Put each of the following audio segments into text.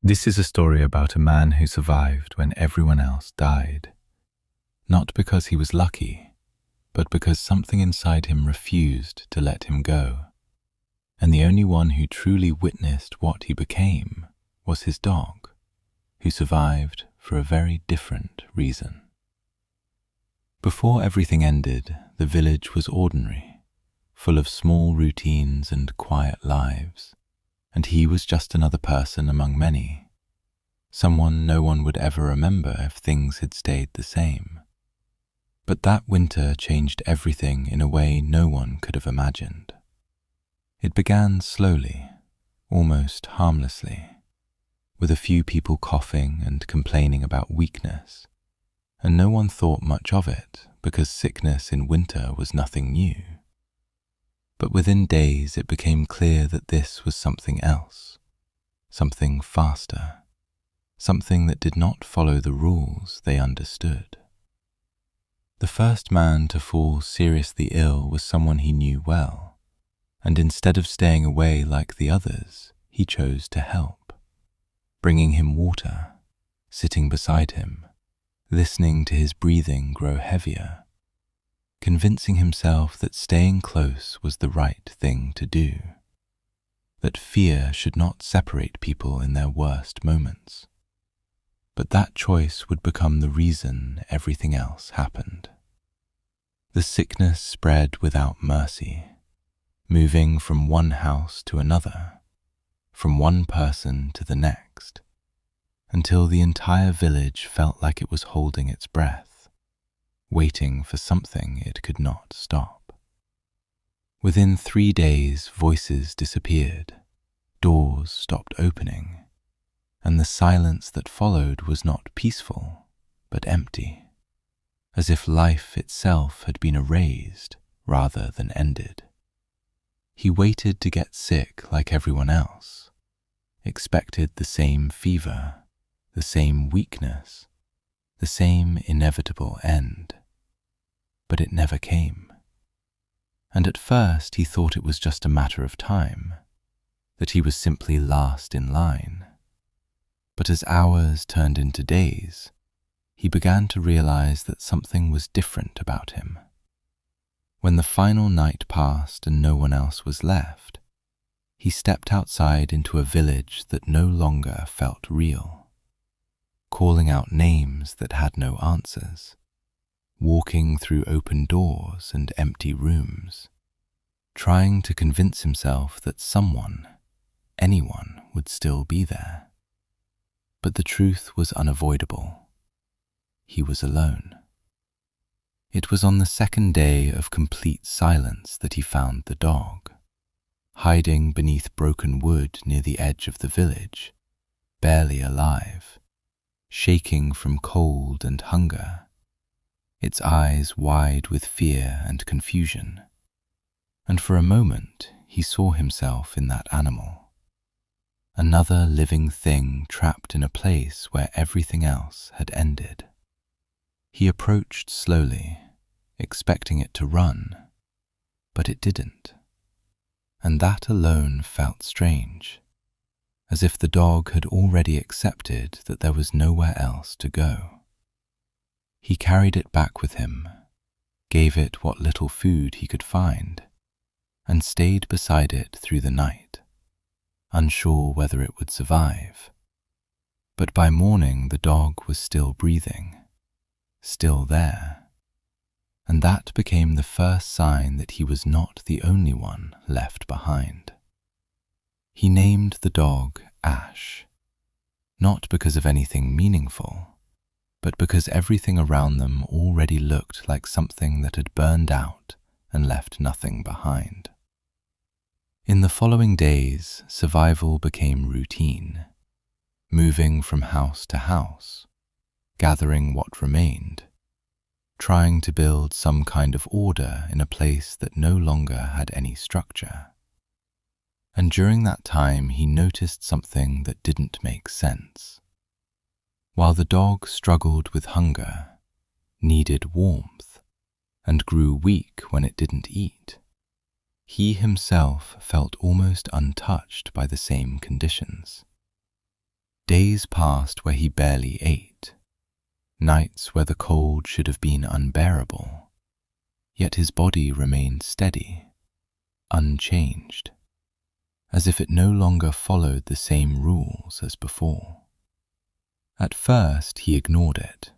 This is a story about a man who survived when everyone else died. Not because he was lucky, but because something inside him refused to let him go. And the only one who truly witnessed what he became was his dog, who survived for a very different reason. Before everything ended, the village was ordinary, full of small routines and quiet lives, and he was just another person among many, someone no one would ever remember if things had stayed the same. But that winter changed everything in a way no one could have imagined. It began slowly, almost harmlessly, with a few people coughing and complaining about weakness, and no one thought much of it because sickness in winter was nothing new. But within days it became clear that this was something else, something faster, something that did not follow the rules they understood. The first man to fall seriously ill was someone he knew well, and instead of staying away like the others, he chose to help, bringing him water, sitting beside him, listening to his breathing grow heavier, convincing himself that staying close was the right thing to do, that fear should not separate people in their worst moments. But that choice would become the reason everything else happened. The sickness spread without mercy, moving from one house to another, from one person to the next, until the entire village felt like it was holding its breath, waiting for something it could not stop. Within 3 days, voices disappeared, doors stopped opening, and the silence that followed was not peaceful, but empty, as if life itself had been erased rather than ended. He waited to get sick like everyone else, expected the same fever, the same weakness, the same inevitable end. But it never came. And at first he thought it was just a matter of time, that he was simply last in line. But as hours turned into days, he began to realize that something was different about him. When the final night passed and no one else was left, he stepped outside into a village that no longer felt real, calling out names that had no answers, walking through open doors and empty rooms, trying to convince himself that someone, anyone, would still be there. But the truth was unavoidable. He was alone. It was on the second day of complete silence that he found the dog, hiding beneath broken wood near the edge of the village, barely alive, shaking from cold and hunger, its eyes wide with fear and confusion. And for a moment he saw himself in that animal, another living thing trapped in a place where everything else had ended. He approached slowly, expecting it to run, but it didn't. And that alone felt strange, as if the dog had already accepted that there was nowhere else to go. He carried it back with him, gave it what little food he could find, and stayed beside it through the night, unsure whether it would survive. But by morning the dog was still breathing, still there, and that became the first sign that he was not the only one left behind. He named the dog Ash, not because of anything meaningful, but because everything around them already looked like something that had burned out and left nothing behind. In the following days, survival became routine, moving from house to house, gathering what remained, trying to build some kind of order in a place that no longer had any structure. And during that time he noticed something that didn't make sense. While the dog struggled with hunger, needed warmth, and grew weak when it didn't eat, he himself felt almost untouched by the same conditions. Days passed where he barely ate, nights where the cold should have been unbearable, yet his body remained steady, unchanged, as if it no longer followed the same rules as before. At first he ignored it,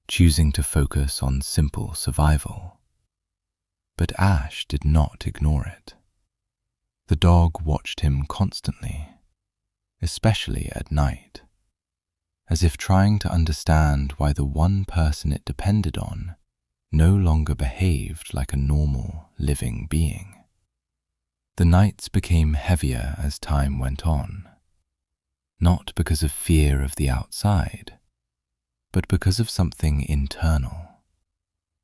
choosing to focus on simple survival. But Ash did not ignore it. The dog watched him constantly, especially at night, as if trying to understand why the one person it depended on no longer behaved like a normal, living being. The nights became heavier as time went on, not because of fear of the outside, but because of something internal,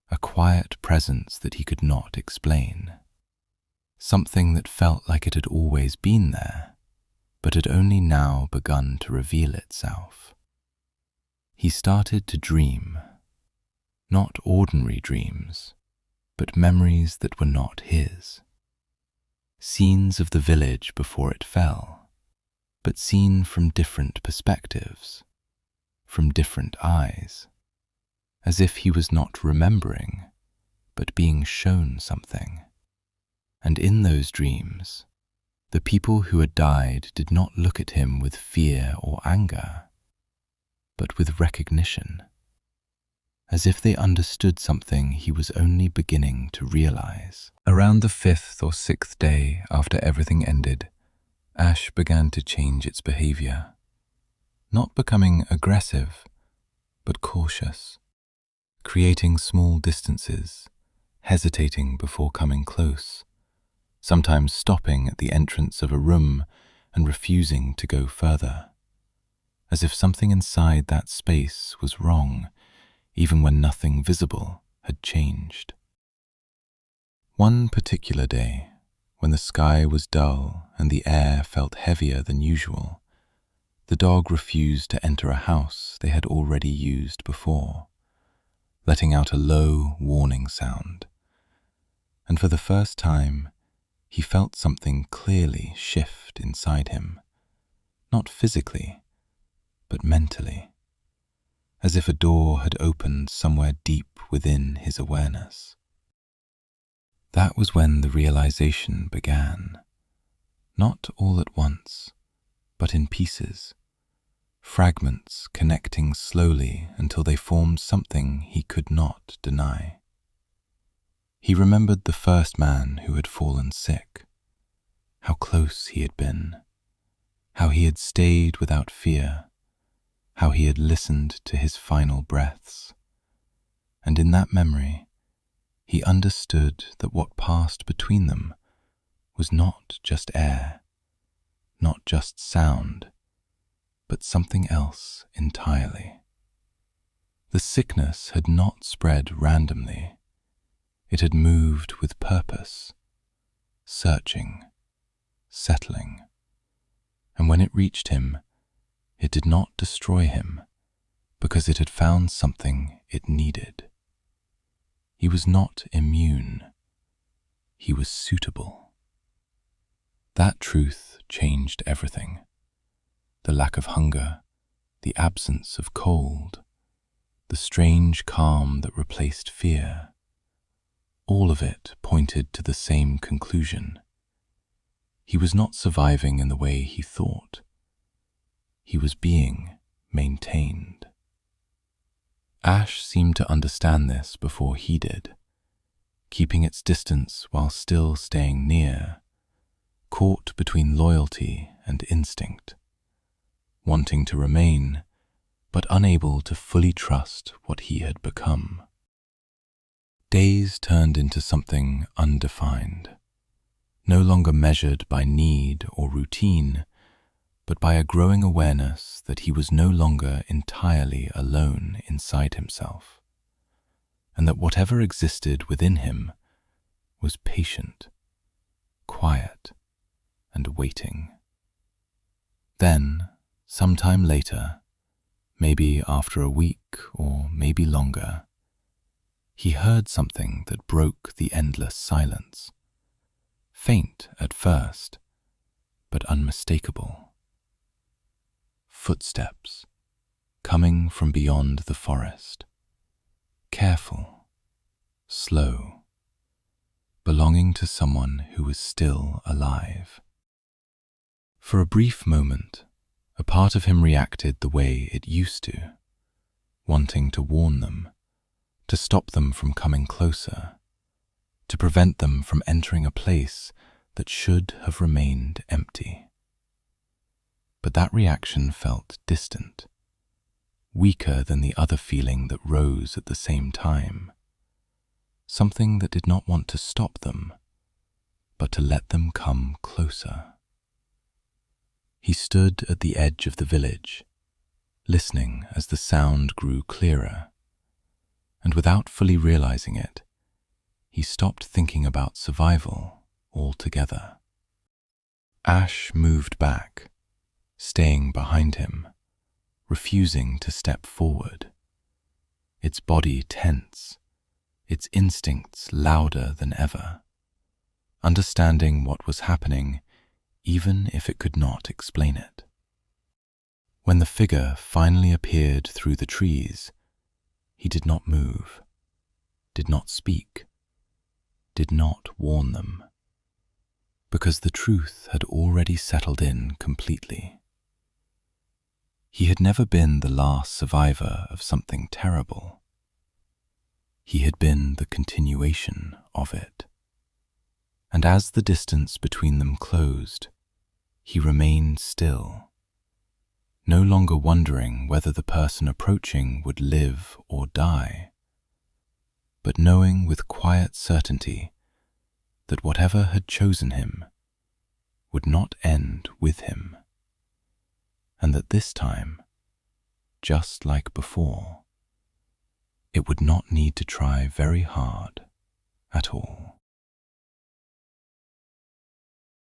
a quiet presence that he could not explain, something that felt like it had always been there, but had only now begun to reveal itself. He started to dream, not ordinary dreams, but memories that were not his. Scenes of the village before it fell, but seen from different perspectives, from different eyes, as if he was not remembering, but being shown something. And in those dreams, the people who had died did not look at him with fear or anger, but with recognition, as if they understood something he was only beginning to realize. Around the 5th or 6th day after everything ended, Ash began to change its behavior, not becoming aggressive, but cautious, creating small distances, hesitating before coming close, sometimes stopping at the entrance of a room and refusing to go further, as if something inside that space was wrong, even when nothing visible had changed. One particular day, when the sky was dull and the air felt heavier than usual, the dog refused to enter a house they had already used before, letting out a low, warning sound. And for the first time, he felt something clearly shift inside him, not physically, but mentally, as if a door had opened somewhere deep within his awareness. That was when the realization began, not all at once, but in pieces, fragments connecting slowly until they formed something he could not deny. He remembered the first man who had fallen sick, how close he had been, how he had stayed without fear, how he had listened to his final breaths. And in that memory, he understood that what passed between them was not just air, not just sound, but something else entirely. The sickness had not spread randomly. It had moved with purpose, searching, settling. And when it reached him, it did not destroy him, because it had found something it needed. He was not immune. He was suitable. That truth changed everything. The lack of hunger, the absence of cold, the strange calm that replaced fear, all of it pointed to the same conclusion. He was not surviving in the way he thought. He was being maintained. Ash seemed to understand this before he did, keeping its distance while still staying near, caught between loyalty and instinct, wanting to remain, but unable to fully trust what he had become. Days turned into something undefined, no longer measured by need or routine, but by a growing awareness that he was no longer entirely alone inside himself, and that whatever existed within him was patient, quiet, and waiting. Then, sometime later, maybe after a week or maybe longer, he heard something that broke the endless silence, faint at first, but unmistakable. footsteps, coming from beyond the forest. Careful, slow, belonging to someone who was still alive. For a brief moment, a part of him reacted the way it used to, wanting to warn them, to stop them from coming closer, to prevent them from entering a place that should have remained empty. But that reaction felt distant, weaker than the other feeling that rose at the same time, something that did not want to stop them, but to let them come closer. He stood at the edge of the village, listening as the sound grew clearer, and without fully realizing it, he stopped thinking about survival altogether. Ash moved back, staying behind him, refusing to step forward, its body tense, its instincts louder than ever, understanding what was happening even if it could not explain it. When the figure finally appeared through the trees, he did not move, did not speak, did not warn them, because the truth had already settled in completely. He had never been the last survivor of something terrible. He had been the continuation of it. And as the distance between them closed, he remained still, no longer wondering whether the person approaching would live or die, but knowing with quiet certainty that whatever had chosen him would not end with him, and that this time, just like before, it would not need to try very hard at all.